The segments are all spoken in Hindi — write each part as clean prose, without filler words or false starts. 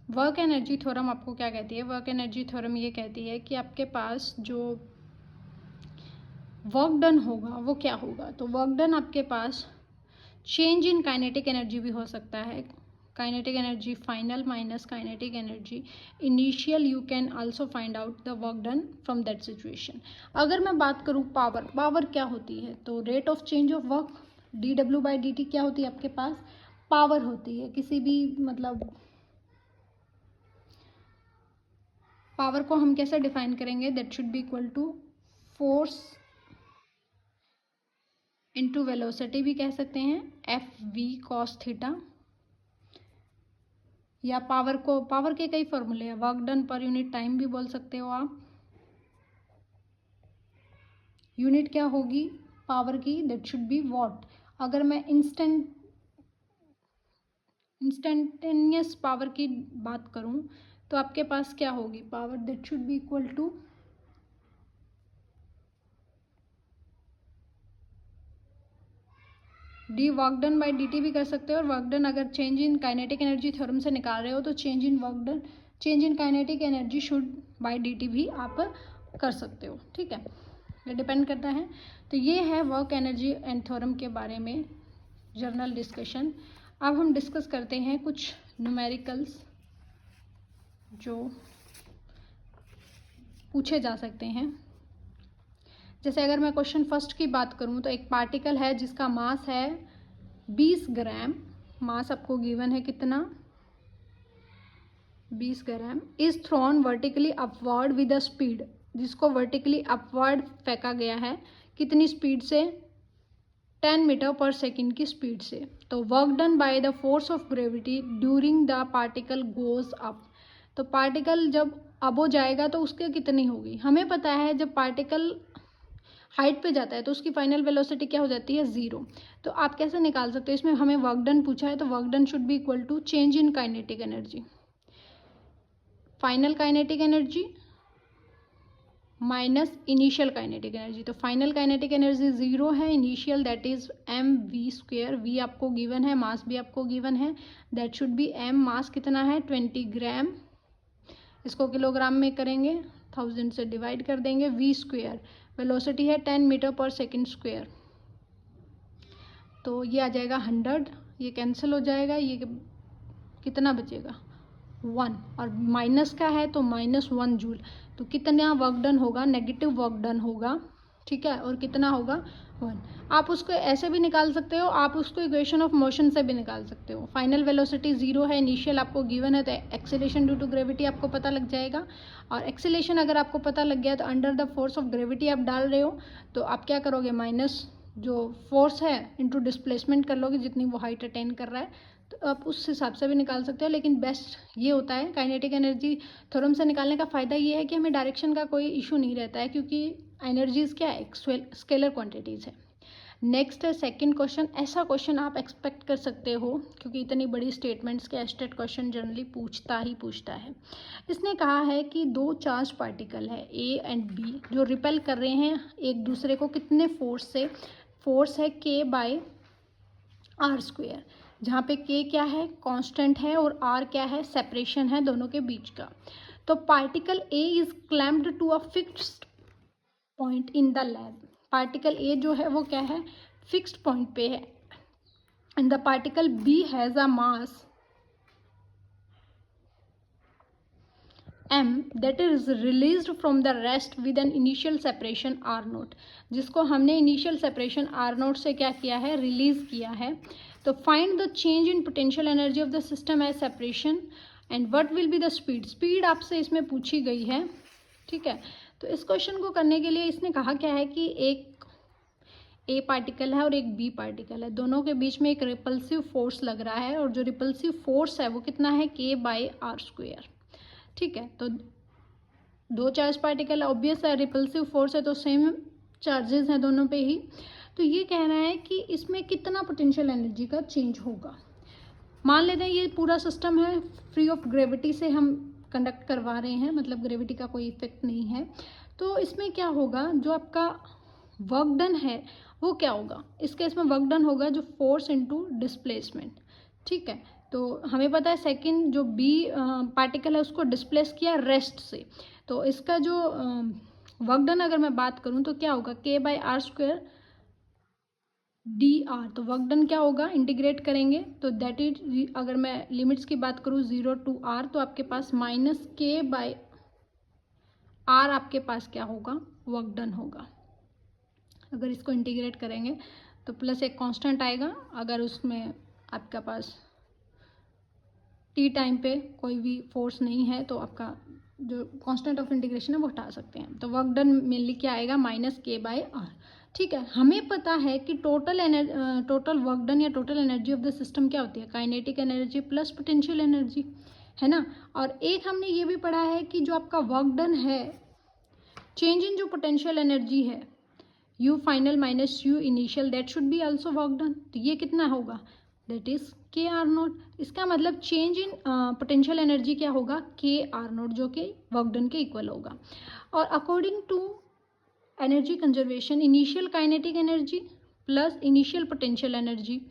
वर्क एनर्जी थ्योरम आपको क्या कहती है? वर्क एनर्जी थ्योरम ये कहती है कि आपके पास जो वर्क डन होगा वो क्या होगा। तो वर्क डन आपके पास चेंज इन काइनेटिक एनर्जी भी हो सकता है। Kinetic energy final minus kinetic energy initial, you can also find out the work done from that situation. अगर मैं बात करूँ पावर, पावर क्या होती है? तो rate of change of work dw/dt क्या होती है आपके पास? पावर होती है। किसी भी मतलब पावर को हम कैसे डिफाइन करेंगे? That should be equal to force into velocity भी कह सकते हैं, FV cos थीटा। या पावर को, पावर के कई फॉर्मूले हैं, work done per unit time भी बोल सकते हो आप। यूनिट क्या होगी पावर की? That should be what. अगर मैं इंस्टेंटेनियस पावर की बात करूं तो आपके पास क्या होगी power? That should be equal to d work done by dt भी कर सकते हो। और वर्क डन अगर change in kinetic energy theorem से निकाल रहे हो तो change in work done, change in kinetic energy should by dt भी आप कर सकते हो। ठीक है, ये डिपेंड करता है। तो ये है वर्क एनर्जी एंड थ्योरम के बारे में जर्नल डिस्कशन। अब हम डिस्कस करते हैं कुछ न्यूमेरिकल्स जो पूछे जा सकते हैं। जैसे अगर मैं क्वेश्चन फर्स्ट की बात करूं तो एक पार्टिकल है जिसका मास है 20 ग्राम। मास आपको गिवन है कितना? 20 gram. Is thrown vertically upward with a speed, जिसको वर्टिकली अपवर्ड फेंका गया है कितनी स्पीड से? 10 मीटर पर सेकेंड की स्पीड से। तो work done by the force of gravity during the particle goes up. तो पार्टिकल जब अब हो जाएगा तो उसके कितनी होगी? हमें पता है जब पार्टिकल हाइट पे जाता है तो उसकी फाइनल वेलोसिटी क्या हो जाती है? 0। तो आप कैसे निकाल सकते हो? इसमें हमें वर्क डन पूछा है तो work done should be equal to change in kinetic energy, final kinetic energy minus initial kinetic energy. तो फाइनल काइनेटिक एनर्जी 0 है, initial that is mv²। V आपको गिवन है, मास भी आपको गिवन है, that should be m। Mass कितना है? 20 ग्राम। इसको किलोग्राम में करेंगे, 1000 से डिवाइड कर देंगे, v²। वेलोसिटी है 10 मीटर पर सेकेंड स्क्वायर। तो ये आ जाएगा 100, ये कैंसिल हो जाएगा, ये कितना बचेगा? 1। और माइनस का है तो -1 जूल। तो कितना वर्क डन होगा? नेगेटिव वर्क डन होगा। ठीक है, और कितना होगा? 1। आप उसको ऐसे भी निकाल सकते हो, आप उसको इक्वेशन ऑफ मोशन से भी निकाल सकते हो। फाइनल वेलोसिटी 0 है, इनिशियल आपको गिवन है, तो एक्सेलेरेशन ड्यू टू ग्रेविटी आपको पता लग जाएगा। और एक्सेलेरेशन अगर आपको पता लग गया तो under the force of gravity आप डाल रहे हो तो आप क्या करोगे? माइनस जो फोर्स है इंटू डिस्प्लेसमेंट कर लोगे जितनी वो हाइट अटेन कर रहा है। तो आप उस हिसाब से भी निकाल सकते हो, लेकिन बेस्ट ये होता है काइनेटिक एनर्जी थ्योरम से निकालने का फ़ायदा ये है कि हमें डायरेक्शन का कोई इशू नहीं रहता है, क्योंकि एनर्जीज़ क्या है? स्केलर क्वांटिटीज़ है। नेक्स्ट है सेकंड क्वेश्चन। ऐसा क्वेश्चन आप एक्सपेक्ट कर सकते हो क्योंकि इतनी बड़ी स्टेटमेंट्स के एस्टेट क्वेश्चन जनरली पूछता है। इसने कहा है कि 2 चार्ज पार्टिकल है A एंड B जो रिपेल कर रहे हैं एक दूसरे को कितने फोर्स से? फोर्स है K/r², जहाँ पे K क्या है? कांस्टेंट है, और R क्या है? सेपरेशन है दोनों के बीच का। तो particle A is clamped to a fixed point in the lab. Particle A जो है वो क्या है? फिक्स्ड पॉइंट पे है। And the particle B has a mass m that is released from the rest with an initial separation r0, जिसको हमने इनिशियल सेपरेशन r0 से क्या किया है? रिलीज किया है। तो find the change in potential energy of the system as separation and what will be the speed. Speed आपसे इसमें पूछी गई है। ठीक है, तो इस क्वेश्चन को करने के लिए इसने कहा क्या है कि एक A पार्टिकल है और एक B पार्टिकल है, दोनों के बीच में एक रिपल्सिव फोर्स लग रहा है, और जो रिपल्सिव फोर्स है वो कितना है? K/r²। ठीक है, तो 2 चार्ज पार्टिकल ऑब्वियस है, रिपल्सिव फोर्स है तो सेम चार्जेस हैं दोनों पे ही। तो ये कह रहा है कि इसमें कितना पोटेंशियल एनर्जी का चेंज होगा। मान लेते हैं ये पूरा सिस्टम है फ्री ऑफ ग्रेविटी से हम कंडक्ट करवा रहे हैं, मतलब ग्रेविटी का कोई इफेक्ट नहीं है। तो इसमें क्या होगा? जो आपका वर्क डन है वो क्या होगा? इस केस में वर्क डन होगा जो फोर्स इनटू डिस्प्लेसमेंट। ठीक है, तो हमें पता है सेकंड जो बी पार्टिकल है उसको डिस्प्लेस किया रेस्ट से, तो इसका जो वर्क डन अगर मैं बात करूँ तो क्या होगा, k by r square d r. तो वर्क डन क्या होगा, इंटीग्रेट करेंगे तो दैट इज, अगर मैं लिमिट्स की बात करूँ 0 टू आर, तो आपके पास माइनस के बाई आर आपके पास क्या होगा, वर्क डन होगा। अगर इसको इंटीग्रेट करेंगे तो प्लस एक कांस्टेंट आएगा, अगर उसमें आपका पास टी टाइम पे कोई भी फोर्स नहीं है तो आपका जो कांस्टेंट ऑफ इंटीग्रेशन है वो हटा सकते हैं। तो वर्क डन मेनली क्या आएगा, माइनस के बाई आर। ठीक है, हमें पता है कि टोटल वर्क डन या total energy of the system क्या होती है, kinetic energy plus potential energy, है ना। और एक हमने ये भी पढ़ा है कि जो आपका वर्क डन है, चेंज इन जो पोटेंशियल एनर्जी है, you final minus you initial, that should be also work done. तो ये कितना होगा, दैट इज के आर नोट। इसका मतलब चेंज इन पोटेंशियल एनर्जी क्या होगा, के आर नोट, जो कि वर्क डन के इक्वल होगा। और according to energy conservation, initial kinetic energy plus initial potential energy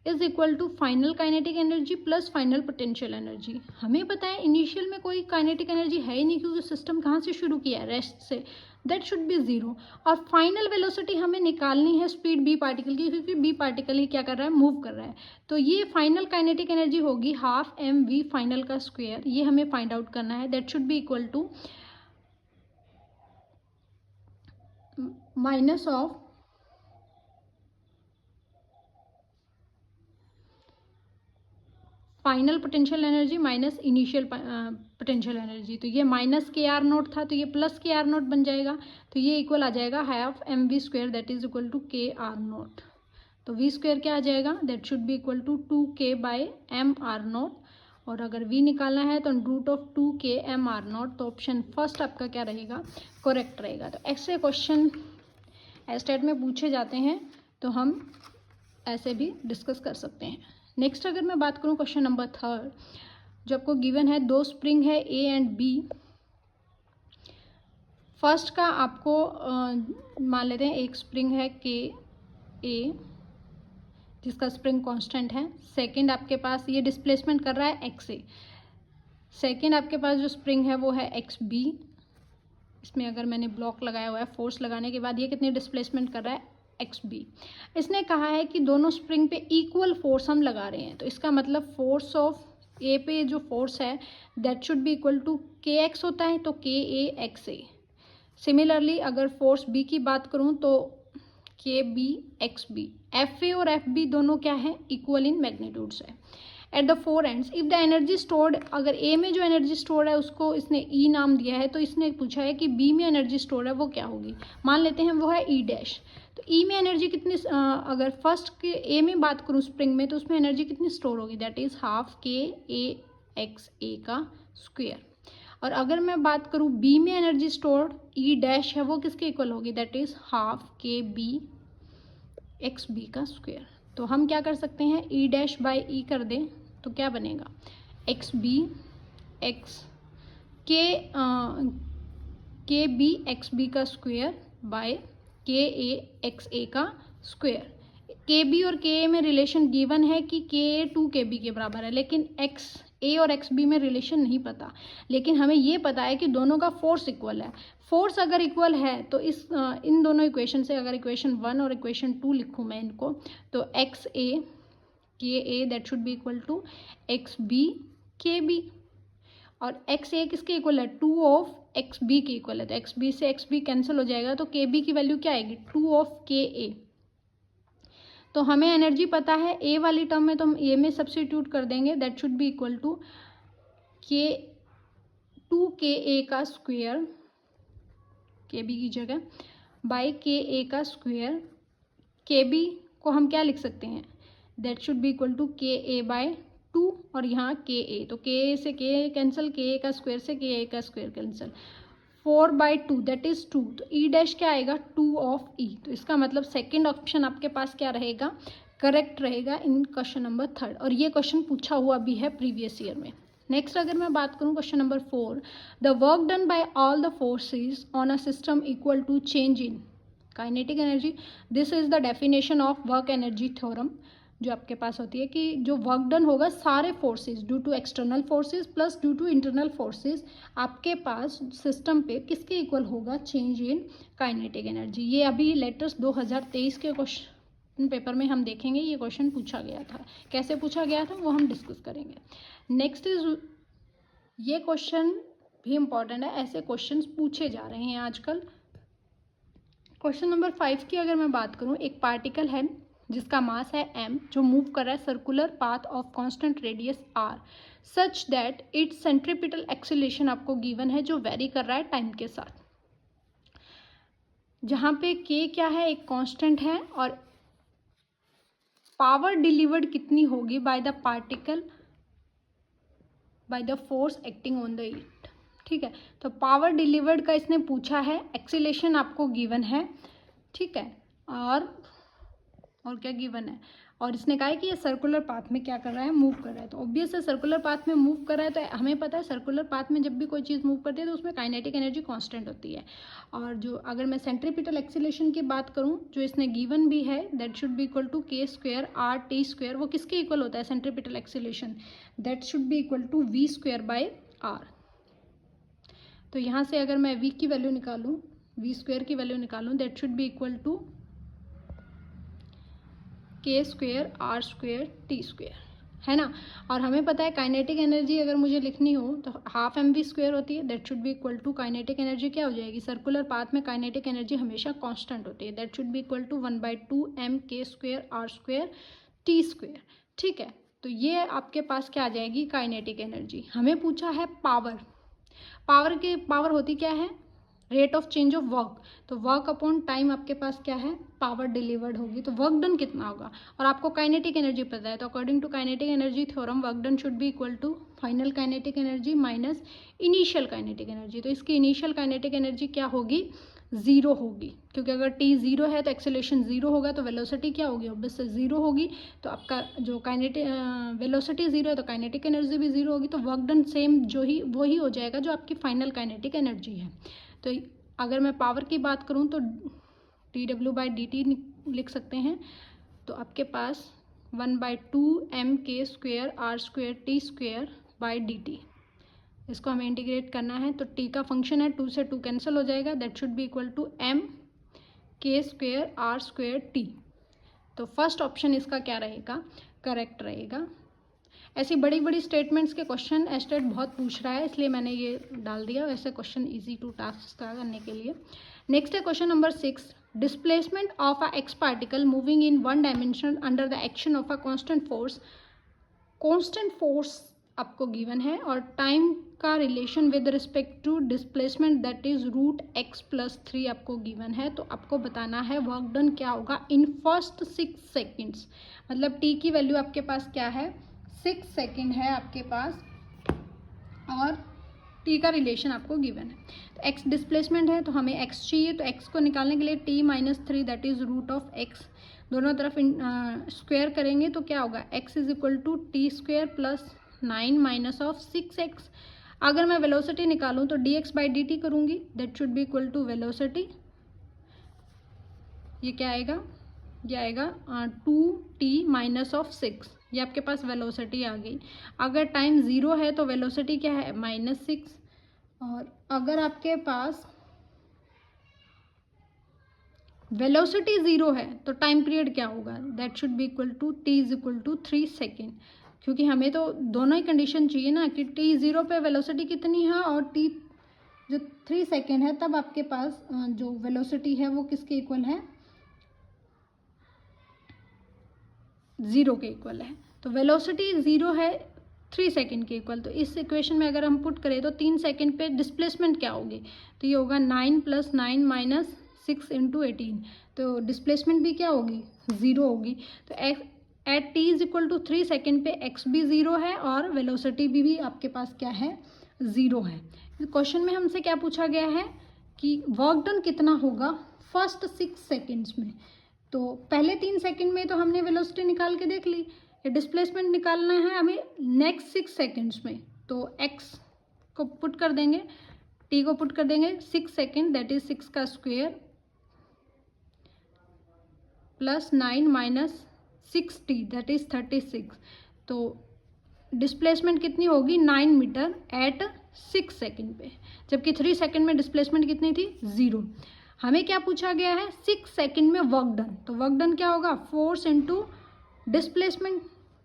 is equal to final kinetic energy plus final potential energy. हमें पता है इनिशियल में कोई काइनेटिक एनर्जी है ही नहीं, क्योंकि सिस्टम कहाँ से शुरू किया है, रेस्ट से, दैट शुड बी जीरो। और फाइनल वेलोसिटी हमें निकालनी है स्पीड बी पार्टिकल की, क्योंकि बी पार्टिकल ही क्या कर रहा है, मूव कर रहा है। तो ये फाइनल काइनेटिक एनर्जी होगी हाफ एम वी फाइनल का स्क्वायर, ये हमें फाइंड आउट करना है। That should be equal to minus of final potential energy minus initial potential energy. तो ये माइनस के आर नोट था, तो ये प्लस के आर नोट बन जाएगा, तो ये इक्वल आ जाएगा half M V square, that is equal to K R naught. तो वी स्क्वायर क्या आ जाएगा, that should be equal to 2k by M R naught. और अगर वी निकालना है तो root of 2k M R naught. तो ऑप्शन फर्स्ट आपका क्या रहेगा, करेक्ट रहेगा। तो ऐसे क्वेश्चन एस्टेट में पूछे जाते हैं, तो हम ऐसे भी डिस्कस कर सकते हैं। नेक्स्ट अगर मैं बात करूं क्वेश्चन नंबर 3, जो आपको गिवन है, दो स्प्रिंग है ए एंड बी। फर्स्ट का आपको मान लेते हैं एक स्प्रिंग है के ए, जिसका स्प्रिंग कांस्टेंट है। सेकंड आपके पास ये डिस्प्लेसमेंट कर रहा है एक्स ए। सेकंड आपके पास जो स्प्रिंग है वो है एक्स बी। इसमें अगर मैंने ब्लॉक लगाया हुआ है, फोर्स लगाने के बाद ये कितनी डिस्प्लेसमेंट कर रहा है, एक्स बी। इसने कहा है कि दोनों स्प्रिंग पे इक्वल फोर्स हम लगा रहे हैं, तो इसका मतलब फोर्स ऑफ ए पे जो फोर्स है that should be equal to K X होता है, तो K A X A. Similarly अगर फोर्स बी की बात करूं तो K B X B. F A और एफ बी दोनों क्या है, इक्वल इन मैग्नीट्यूड्स है। At the four ends if the energy stored, अगर ए में जो एनर्जी स्टोर्ड है उसको इसने ई नाम दिया है, तो इसने पूछा है कि बी में एनर्जी स्टोर्ड है वो क्या होगी, मान लेते हैं वो है ई डैश। तो ई में एनर्जी कितनी, अगर फर्स्ट के ए में बात करूँ स्प्रिंग में, तो उसमें एनर्जी कितनी स्टोर होगी, दैट इज हाफ के ए एक्स ए का स्क्वायर। और अगर मैं बात करूँ बी में एनर्जी स्टोर्ड ई डैश है, वो किसके इक्वल होगी, दैट इज हाफ के बी एक्स बी का स्क्वायर। तो हम क्या कर सकते हैं, ई डैश बाई ई कर दें तो क्या बनेगा, एक्स बी एक्स के बी एक्स बी का स्क्वायर बाय के ए एक्स ए का स्क्वायर। के बी और के ए में रिलेशन गिवन है कि के ए 2kb के बराबर है, लेकिन एक्स ए और एक्स बी में रिलेशन नहीं पता। लेकिन हमें ये पता है कि दोनों का फोर्स इक्वल है। फोर्स अगर इक्वल है तो इन दोनों इक्वेशन से, अगर इक्वेशन 1 और इक्वेशन 2 लिखूँ मैं इनको, तो x a k a that should be equal to x b k b. और एक्स ए किसके इक्वल है, 2 of x b k equal है, तो एक्स बी से एक्स बी कैंसिल हो जाएगा, तो के बी की वैल्यू क्या आएगी, 2 ऑफ के ए। तो हमें एनर्जी पता है ए वाली टर्म में, तो हम ए में सब्स्टिट्यूट कर देंगे, that should be equal to K 2 ए का स्क्वायर, के बी की जगह, बाय के ए का स्क्वायर। के बी को हम क्या लिख सकते हैं, that should be equal to K A bye 2, और यहाँ के ए, तो के ए से के ए कैंसिल, के ए का स्क्वायर से के ए का स्क्वायर कैंसिल, 4/2 दैट इज 2। तो ई डैश क्या आएगा, 2 ऑफ ई। तो इसका मतलब सेकंड ऑप्शन आपके पास क्या रहेगा, करेक्ट रहेगा इन क्वेश्चन नंबर 3। और ये क्वेश्चन पूछा हुआ भी है प्रीवियस ईयर में। नेक्स्ट अगर मैं बात करूँ question number 4, the work done by all the forces on a system equal to change in kinetic energy, this is the definition of work energy theorem. जो आपके पास होती है कि जो वर्क डन होगा सारे forces due to external forces plus due to internal forces आपके पास सिस्टम पे किसके इक्वल होगा, चेंज इन काइनेटिक एनर्जी। ये अभी लेटेस्ट 2023 के क्वेश्चन पेपर में हम देखेंगे, ये क्वेश्चन पूछा गया था। कैसे पूछा गया था वो हम डिस्कस करेंगे। नेक्स्ट इज, ये क्वेश्चन भी इम्पॉर्टेंट है, ऐसे क्वेश्चन पूछे जा रहे हैं आजकल। क्वेश्चन नंबर 5 की अगर मैं बात करूं, एक पार्टिकल है जिसका मास है m, जो मूव कर रहा है circular path of constant radius r such that it's centripetal acceleration आपको गिवन है, जो वेरी कर रहा है टाइम के साथ। जहाँ पे k क्या है, एक कांस्टेंट है, और पावर डिलीवर्ड कितनी होगी by the particle by the force acting on the it. ठीक है, तो पावर डिलीवर्ड का इसने पूछा है, एक्सीलरेशन आपको गिवन है, ठीक है, और क्या गिवन है, और इसने कहा है कि ये सर्कुलर पाथ में क्या कर रहा है, मूव कर रहा है। तो ऑब्वियस है सर्कुलर पाथ में मूव कर रहा है, तो हमें पता है सर्कुलर पाथ में जब भी कोई चीज़ मूव करती है तो उसमें काइनेटिक एनर्जी कांस्टेंट होती है। और जो अगर मैं सेंट्रीपिटल एक्सीलरेशन की बात करूँ, जो इसने गिवन भी है, that should be equal to k square r t square, वो किसके इक्वल होता है centripetal acceleration, that should be equal to v square by r। तो यहाँ से अगर मैं v की वैल्यू निकालूँ, v स्क्वायर की वैल्यू निकालूँ, that should be equal to k square r square t square, है ना। और हमें पता है काइनेटिक एनर्जी अगर मुझे लिखनी हो तो हाफ mv स्क्वायर होती है, that should be equal to kinetic energy क्या हो जाएगी, सर्कुलर पाथ में काइनेटिक एनर्जी हमेशा कांस्टेंट होती है, that should be equal to 1/2 m k square r square t square. ठीक है, तो ये आपके पास क्या आ जाएगी, काइनेटिक एनर्जी। हमें पूछा है पावर, पावर होती क्या है, rate of change of work, तो वर्क अपॉन टाइम आपके पास क्या है, पावर डिलीवर्ड होगी, तो वर्क डन कितना होगा, और आपको काइनेटिक एनर्जी पता है, तो according to kinetic energy theorem work done should be equal to final kinetic energy minus initial kinetic energy. तो इसकी इनिशियल काइनेटिक एनर्जी क्या होगी, ज़ीरो होगी, क्योंकि अगर t ज़ीरो है तो एक्सेलरेशन ज़ीरो होगा, तो वेलोसिटी क्या होगी, ऑब्वियस से ज़ीरो होगी। तो आपका जो काइनेटिक वेलोसिटी ज़ीरो है तो काइनेटिक एनर्जी भी ज़ीरो होगी, तो वर्क डन सेम जो ही वही हो जाएगा जो आपकी फाइनल काइनेटिक एनर्जी है। तो अगर मैं पावर की बात करूं तो dw/dt लिख सकते हैं, तो आपके पास 1/2 m k square r square t square by dt, इसको हमें इंटीग्रेट करना है, तो t का फंक्शन है, 2 से 2 कैंसिल हो जाएगा, that should be equal to m k square r square t। तो फर्स्ट ऑप्शन इसका क्या रहेगा, करेक्ट रहेगा। ऐसी बड़ी बड़ी स्टेटमेंट्स के क्वेश्चन एस्टेट बहुत पूछ रहा है, इसलिए मैंने ये डाल दिया, वैसे क्वेश्चन इजी टू टास्क करने के लिए। नेक्स्ट है question number 6, displacement of a X particle moving in one dimension under the action of a constant force आपको गिवन है, और टाइम का relation with respect to displacement that is √x+3 आपको गिवन है। तो आपको बताना है वर्क डन क्या होगा इन फर्स्ट 6 सेकेंड्स, मतलब t की वैल्यू आपके पास क्या है, 6 सेकेंड है आपके पास, और t का रिलेशन आपको गिवन है। तो x डिस्प्लेसमेंट है, तो हमें x चाहिए, तो x को निकालने के लिए t-3 दैट इज √x, दोनों तरफ स्क्वायर करेंगे तो क्या होगा, x is equal to t square plus 9 minus of 6x। अगर मैं वेलोसिटी निकालूं तो dx/dt करूंगी, that should be equal to velocity, ये क्या आएगा, ये आएगा 2t माइनस ऑफ 6, ये आपके पास वेलोसिटी आ गई। अगर टाइम ज़ीरो है तो वेलोसिटी क्या है, -6, और अगर आपके पास वेलोसिटी ज़ीरो है तो टाइम पीरियड क्या होगा, that should be equal to t is equal to 3 second, क्योंकि हमें तो दोनों ही कंडीशन चाहिए ना, कि t ज़ीरो पे वेलोसिटी कितनी है और t जो 3 सेकेंड है, तब आपके पास जो वेलोसिटी है वो किसके इक्वल है, ज़ीरो के इक्वल है। तो वेलोसिटी ज़ीरो है 3 सेकेंड के इक्वल, तो इस इक्वेशन में अगर हम पुट करें तो 3 सेकेंड पे डिस्प्लेसमेंट क्या होगी, तो ये होगा 9 + 9 माइनस 6 × 18, तो डिस्प्लेसमेंट भी क्या होगी, ज़ीरो होगी। तो at t is equal to 3 second पे x भी ज़ीरो है और वेलोसिटी भी आपके पास क्या है, ज़ीरो है। क्वेश्चन में हमसे क्या पूछा गया है कि वर्क डन कितना होगा फर्स्ट 6 सेकेंड्स में, तो पहले 3 सेकंड में तो हमने वेलोसिटी निकाल के देख ली, ये डिस्प्लेसमेंट निकालना है हमें नेक्स्ट 6 सेकंड्स में, तो x को पुट कर देंगे, t को पुट कर देंगे 6 सेकंड, दैट इज 6 का square plus 9 minus 6t that is 36। तो डिस्प्लेसमेंट कितनी होगी 9 मीटर एट 6 सेकेंड पे, जबकि 3 सेकेंड में डिस्प्लेसमेंट कितनी थी 0। हमें क्या पूछा गया है 6 सेकेंड में वर्क डन, तो वर्क डन क्या होगा फोर्स इनटू डिस्प्लेसमेंट,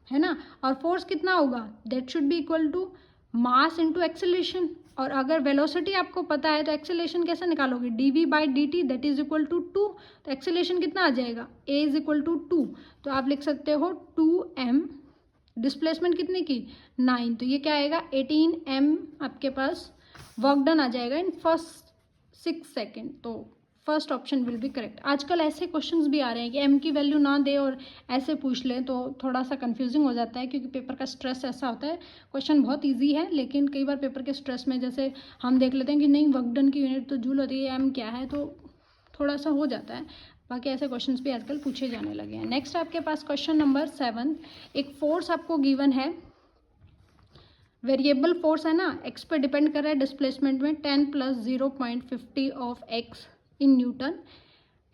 है ना। और फोर्स कितना होगा that should be equal to mass into acceleration. और अगर वेलोसिटी आपको पता है तो एक्सेलरेशन कैसे निकालोगे dv/dt that is equal to 2, तो एक्सेलरेशन कितना आ जाएगा a इज इक्वल टू 2, तो आप लिख सकते हो 2m। डिस्प्लेसमेंट कितने की 9, तो ये क्या आएगा 18m आपके पास वर्क डन आ जाएगा इन फर्स्ट 6 सेकेंड। तो first option will be correct. आजकल ऐसे क्वेश्चंस भी आ रहे हैं कि m की वैल्यू ना दे और ऐसे पूछ लें, तो थोड़ा सा कंफ्यूजिंग हो जाता है, क्योंकि पेपर का स्ट्रेस ऐसा होता है। क्वेश्चन बहुत इजी है, लेकिन कई बार पेपर के स्ट्रेस में जैसे हम देख लेते हैं कि नहीं वर्क डन की यूनिट तो जूल होती है, m क्या है, तो थोड़ा सा हो जाता है। बाकी ऐसे क्वेश्चंस भी आजकल पूछे जाने लगे हैं। नेक्स्ट आपके पास क्वेश्चन नंबर 7, एक फोर्स आपको गिवन है, वेरिएबल फोर्स है ना, एक्स पे डिपेंड कर रहा है डिस्प्लेसमेंट में 10 + 0.50 of x in newton.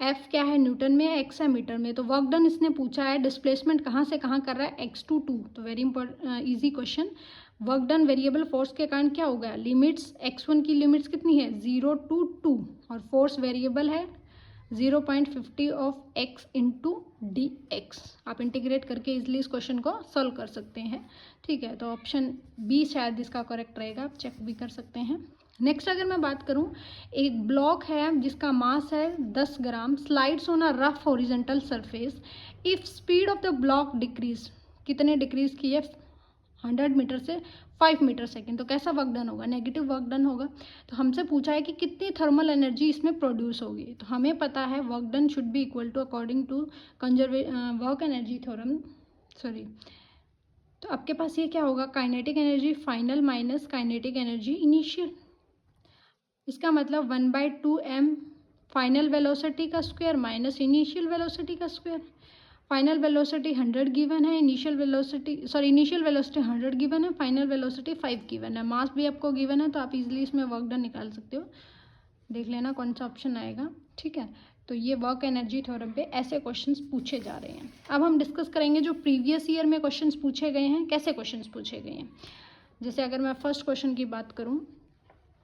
F क्या है न्यूटन में है, एक्स है मीटर में। तो वर्क डन इसने पूछा है, डिस्प्लेसमेंट कहाँ से कहाँ कर रहा है x to 2, तो very easy question. Work done variable force के कारण क्या होगा लिमिट्स, x1 की लिमिट्स कितनी है 0 to 2 और फोर्स वेरिएबल है 0.50 of x into D x. आप इंटीग्रेट करके इजिली इस क्वेश्चन को सॉल्व कर सकते हैं, ठीक है। तो ऑप्शन बी शायद इसका करेक्ट रहेगा, आप चेक भी कर सकते हैं। नेक्स्ट अगर मैं बात करूं, एक ब्लॉक है जिसका मास है 10 gram, slides on a rough horizontal surface, if speed of the block decrease, कितने डिक्रीज की है 100 मीटर से 5 मीटर सेकेंड, तो कैसा वर्क डन होगा नेगेटिव वर्क डन होगा। तो हमसे पूछा है कि कितनी थर्मल एनर्जी इसमें प्रोड्यूस होगी, तो हमें पता है work done should be equal to according to work energy theorem, तो आपके पास ये क्या होगा kinetic energy final minus kinetic energy initial. इसका मतलब 1/2m फाइनल वेलोसिटी का स्क्वायर माइनस इनिशियल वेलोसिटी का स्क्वायर। फाइनल वेलोसिटी 100 गिवन है, इनिशियल वेलोसिटी 100 गिवन है, फाइनल वेलोसिटी 5 गिवन है, मास भी आपको गिवन है, तो आप इजीली इसमें वर्क डन निकाल सकते हो। देख लेना कौन सा ऑप्शन आएगा, ठीक है। तो ये वर्क एनर्जी थ्योरम पे ऐसे क्वेश्चंस पूछे जा रहे हैं। अब हम डिस्कस करेंगे जो प्रीवियस ईयर में क्वेश्चंस पूछे गए हैं, कैसे क्वेश्चंस पूछे गए हैं। जैसे अगर मैं फर्स्ट क्वेश्चन की बात करूँ,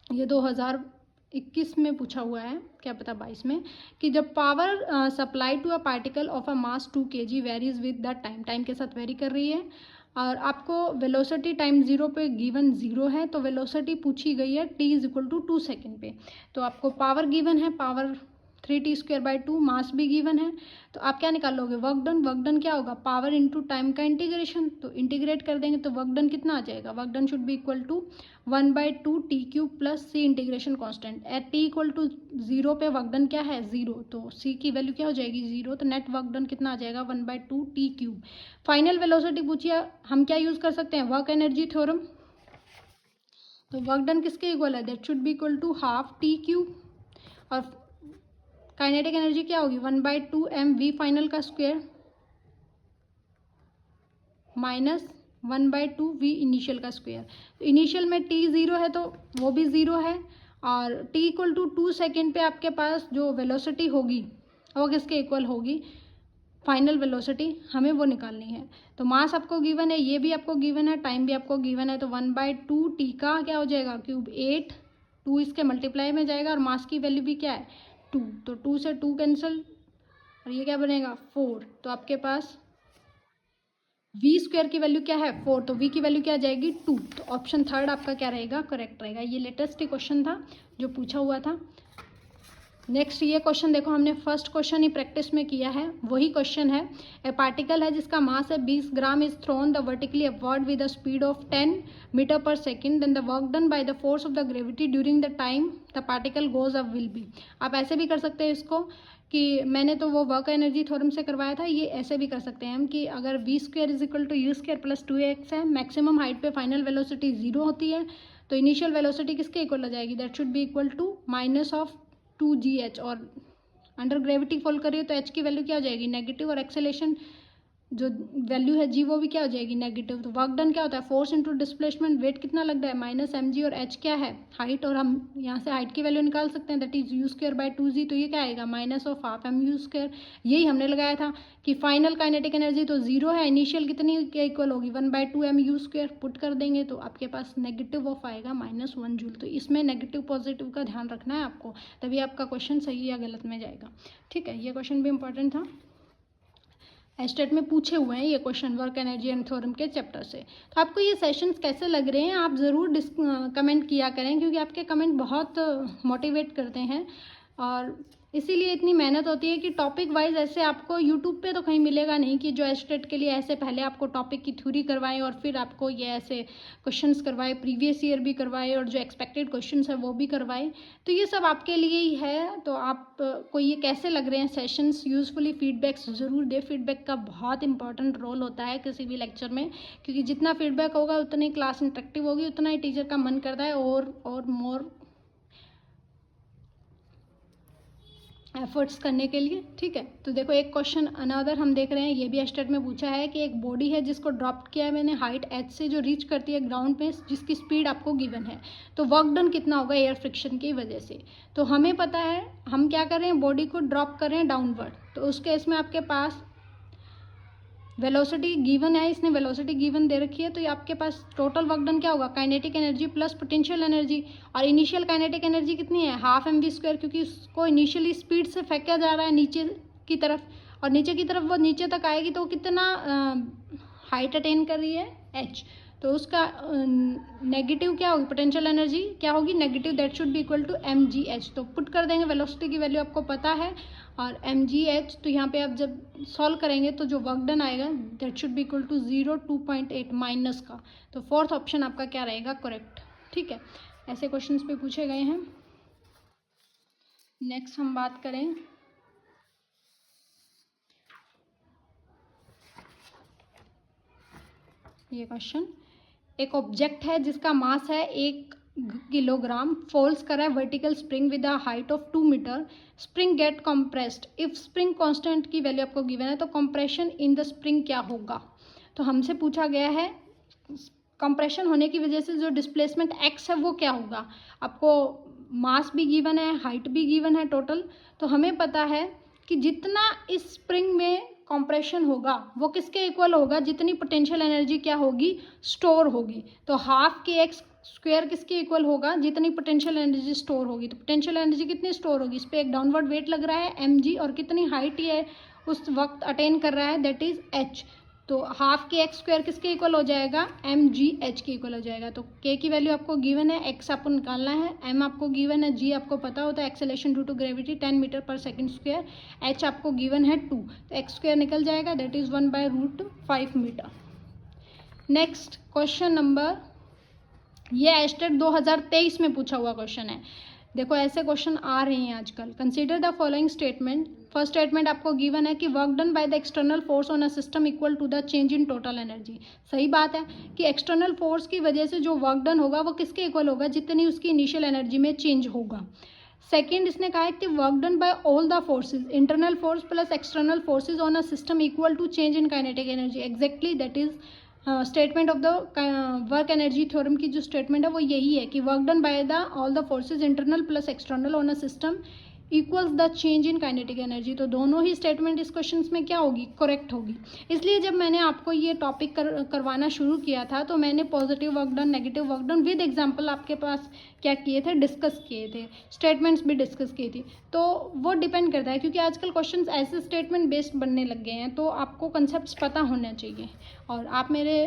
ये 2021 में पूछा हुआ है, क्या पता 22 में, कि जब power supply to a particle of a mass 2 kg varies with the time, time के साथ वेरी कर रही है, और आपको वेलोसिटी टाइम 0 पे गिवन 0 है, तो वेलोसिटी पूछी गई है t is equal to 2 second पे। तो आपको पावर गिवन है, पावर 3t²/2, मास भी गिवन है, तो आप क्या निकालोगे वर्क डन। वर्क डन क्या होगा पावर इंटू टाइम का इंटीग्रेशन, तो इंटीग्रेट कर देंगे तो वर्क डन कितना आ जाएगा, work done should be equal to 1/2t³ plus c integration constant. At t equal to 0 पे वर्क डन क्या है 0, तो c की वैल्यू क्या हो जाएगी 0, तो नेट वर्क डन कितना आ जाएगा 1/2t³। फाइनल वेलोसिटी पूछिए, हम क्या यूज़ कर सकते हैं वर्क एनर्जी थ्योरम, तो वर्क डन किसके इक्वल है that should be equal to half t³। और काइनेटिक एनर्जी क्या होगी 1/2m v फाइनल का स्क्वायर माइनस 1/2 v इनिशियल का स्क्वायर। तो इनिशियल में t 0 है तो वो भी 0 है, और t इक्वल टू 2 सेकेंड पे आपके पास जो वेलोसिटी होगी वो किसके इक्वल होगी फाइनल वेलोसिटी, हमें वो निकालनी है। तो मास आपको गिवन है, ये भी आपको गिवन है, टाइम भी आपको गिवन है, तो 1/2 t का क्या हो जाएगा क्यूब 8, 2 इसके मल्टीप्लाई में जाएगा, और मास की वैल्यू भी क्या है 2, तो 2 से 2 कैंसिल, और ये क्या बनेगा 4, तो आपके पास v स्क्वायर की वैल्यू क्या है 4, तो v की वैल्यू क्या आ जाएगी 2, तो ऑप्शन थर्ड आपका क्या रहेगा करेक्ट रहेगा। ये लेटेस्ट ही क्वेश्चन था जो पूछा हुआ था। नेक्स्ट ये क्वेश्चन देखो, हमने फर्स्ट क्वेश्चन ही प्रैक्टिस में किया है, वही क्वेश्चन है। ए पार्टिकल है जिसका मास है 20 gram is thrown the vertically upward with the speed of 10 metre पर second, then the work done by the force of the gravity during the time the particle goes up will be. आप ऐसे भी कर सकते हैं इसको कि मैंने तो वो वर्क एनर्जी थ्योरम से करवाया था, ये ऐसे भी कर सकते हैं हम कि अगर v स्क्वायर is equal to u square plus 2x है, मैक्सिमम हाइट पे फाइनल वेलोसिटी 0 होती है, तो इनिशियल वेलोसिटी किसके इक्वल हो जाएगी that should be equal to minus of 2gh, और अंडर ग्रेविटी फॉल करिए तो h की वैल्यू क्या हो जाएगी नेगेटिव, और एक्सेलेरेशन जो वैल्यू है जी वो भी क्या हो जाएगी नेगेटिव। तो वर्क डन क्या होता है, फोर्स इंटू डिस्प्लेसमेंट, वेट कितना लग रहा है माइनस एम जी, और एच क्या है हाइट, और हम यहाँ से हाइट की वैल्यू निकाल सकते हैं, that is U square by 2g। तो ये क्या आएगा minus of half M U square. यही हमने लगाया था कि फाइनल काइनेटिक एनर्जी तो जीरो है, इनिशियल कितनी के इक्वल होगी 1/2 एम यू स्क्वायर। पुट कर देंगे तो आपके पास नेगेटिव ऑफ आएगा -1 जूल। तो इसमें नेगेटिव पॉजिटिव का ध्यान रखना है आपको, तभी आपका क्वेश्चन सही या गलत में जाएगा। ठीक है, ये क्वेश्चन भी इंपॉर्टेंट था, एस्टेट में पूछे हुए हैं ये question work energy and theorem के चैप्टर से। तो आपको ये सेशंस कैसे लग रहे हैं आप ज़रूर कमेंट किया करें, क्योंकि आपके कमेंट बहुत मोटिवेट करते हैं, और इसीलिए इतनी मेहनत होती है कि टॉपिक वाइज ऐसे आपको यूट्यूब पे तो कहीं मिलेगा नहीं कि जो एस्टेट के लिए ऐसे पहले आपको टॉपिक की थ्योरी करवाएं और फिर आपको ये ऐसे क्वेश्चंस करवाए, प्रीवियस ईयर भी करवाए और जो एक्सपेक्टेड क्वेश्चंस है वो भी करवाए। तो ये सब आपके लिए ही है। तो आप को ये कैसे लग रहे हैं सेशंस, यूजफुली फीडबैक्स ज़रूर दे। फीडबैक का बहुत इंपॉर्टेंट रोल होता है किसी भी लेक्चर में, क्योंकि जितना फीडबैक होगा उतनी क्लास इंटरेक्टिव होगी, उतना ही टीचर का मन करता है और मोर एफर्ट्स करने के लिए। ठीक है, तो देखो एक क्वेश्चन अनदर हम देख रहे हैं, ये भी एस्टेट में पूछा है कि एक बॉडी है जिसको ड्रॉप किया है मैंने हाइट h से, जो रीच करती है ग्राउंड पे, जिसकी स्पीड आपको गिवन है, तो वर्क डन कितना होगा एयर फ्रिक्शन की वजह से। तो हमें पता है हम क्या कर रहे हैं, बॉडी को ड्रॉप कर रहे हैं डाउनवर्ड, तो उस केस में आपके पास वेलोसिटी गिवन है, इसने वेलोसिटी गिवन दे रखी है, तो ये आपके पास टोटल वर्क डन क्या होगा kinetic energy plus potential energy, और इनिशियल काइनेटिक एनर्जी कितनी है हाफ एम वी स्क्वायर, क्योंकि उसको इनिशियली स्पीड से फेंका जा रहा है नीचे की तरफ, और नीचे की तरफ वो नीचे तक आएगी तो कितना हाइट अटेन कर रही है h, तो उसका नेगेटिव क्या होगी पोटेंशियल एनर्जी क्या होगी negative, that should be equal to M G H. तो पुट कर देंगे, वेलोसिटी की वैल्यू आपको पता है और एम जी एच, तो यहाँ पे आप जब सॉल्व करेंगे तो जो वर्क डन आएगा that should be equal to 2.8 minus का। तो फोर्थ ऑप्शन आपका क्या रहेगा करेक्ट। ठीक है, ऐसे क्वेश्चन पे पूछे गए हैं। नेक्स्ट हम बात करें ये क्वेश्चन, एक ऑब्जेक्ट है जिसका मास है 1 किलोग्राम, फॉल्स करा है vertical spring with a height of 2 metre, spring get compressed, if spring constant की वैल्यू आपको गिवन है तो कंप्रेशन इन द स्प्रिंग क्या होगा। तो हमसे पूछा गया है कंप्रेशन होने की वजह से जो डिस्प्लेसमेंट x है वो क्या होगा। आपको मास भी गिवन है, हाइट भी गिवन है टोटल, तो हमें पता है कि जितना इस स्प्रिंग में कंप्रेशन होगा वो किसके इक्वल होगा, जितनी पोटेंशियल एनर्जी क्या होगी स्टोर होगी। तो हाफ के एक्स स्क्वायर किसके इक्वल होगा, जितनी पोटेंशियल एनर्जी स्टोर होगी। तो पोटेंशियल एनर्जी कितनी स्टोर होगी, इस पर एक डाउनवर्ड वेट लग रहा है mg, और कितनी हाइट ये उस वक्त अटेन कर रहा है दैट इज h। तो हाफ के एक्स स्क्वायर किसके इक्वल हो जाएगा mgh के इक्वल हो जाएगा। तो k की वैल्यू आपको गिवन है, x आपको निकालना है, m आपको गिवन है, g आपको पता होता है acceleration due to gravity 10 metre पर सेकंड स्क्वायर, h आपको गिवन है 2, तो x स्क्वायर निकल जाएगा that is 1/√5 metre. Next question number, ये एस्टेट 2023 में पूछा हुआ क्वेश्चन है। देखो ऐसे क्वेश्चन आ रहे हैं आजकल। Consider the following statement, first statement आपको गिवन है कि work done by the external force on a system equal to the change in total energy. सही बात है कि एक्सटर्नल फोर्स की वजह से जो वर्क डन होगा वो किसके इक्वल होगा, जितनी उसकी इनिशियल एनर्जी में चेंज होगा। सेकेंड इसने कहा है कि work done by all the forces, internal force plus external forces on a system equal to change in kinetic energy. Exactly that is statement of the work energy theorem की जो स्टेटमेंट है वो यही है कि work done by the all the forces internal plus external on a system equals the change in kinetic energy. तो दोनों ही स्टेटमेंट इस क्वेश्चन में क्या होगी करेक्ट होगी। इसलिए जब मैंने आपको ये टॉपिक करवाना शुरू किया था तो मैंने positive work done negative work done with example आपके पास क्या किए थे, डिस्कस किए थे, स्टेटमेंट्स भी डिस्कस की थी। तो वो डिपेंड करता है क्योंकि आजकल क्वेश्चंस ऐसे स्टेटमेंट बेस्ड बनने लग गए हैं, तो आपको कंसेप्ट पता होना चाहिए। और आप मेरे